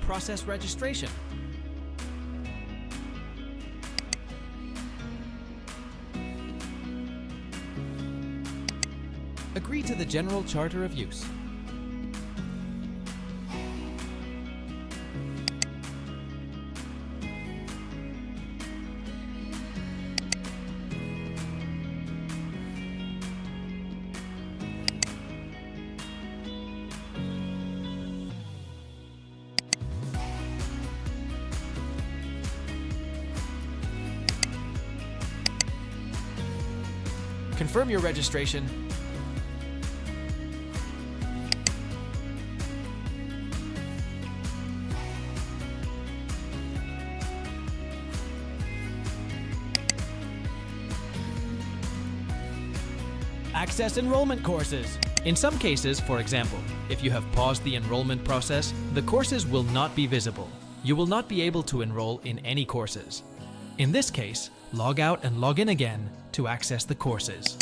process registration. Agree to the General Charter of Use. Confirm your registration. Access enrollment courses. In some cases, for example, if you have paused the enrollment process, the courses will not be visible. You will not be able to enroll in any courses. In this case, log out and log in again to access the courses.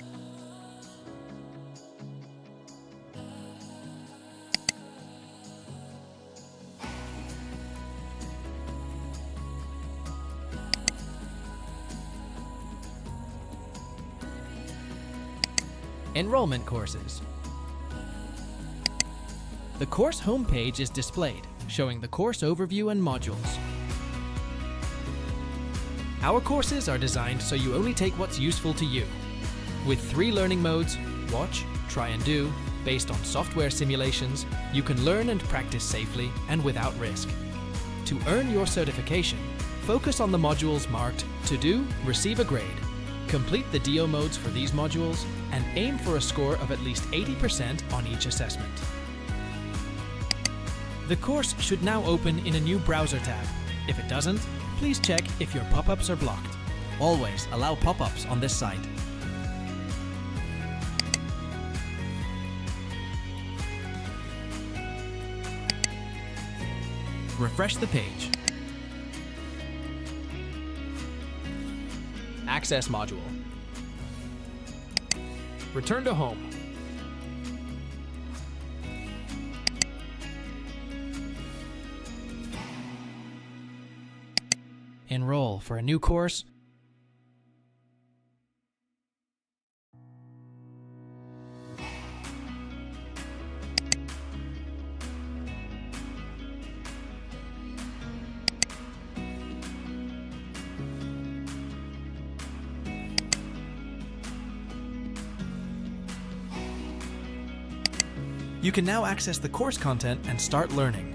Enrollment courses. The course homepage is displayed, showing the course overview and modules. Our courses are designed so you only take what's useful to you. With 3 learning modes, watch, try and do, based on software simulations, you can learn and practice safely and without risk. To earn your certification, focus on the modules marked To Do, Receive a Grade. Complete the DO modes for these modules and aim for a score of at least 80% on each assessment. The course should now open in a new browser tab. If it doesn't, please check if your pop-ups are blocked. Always allow pop-ups on this site. Refresh the page. Access module. Return to home. Enroll for a new course. You can now access the course content and start learning.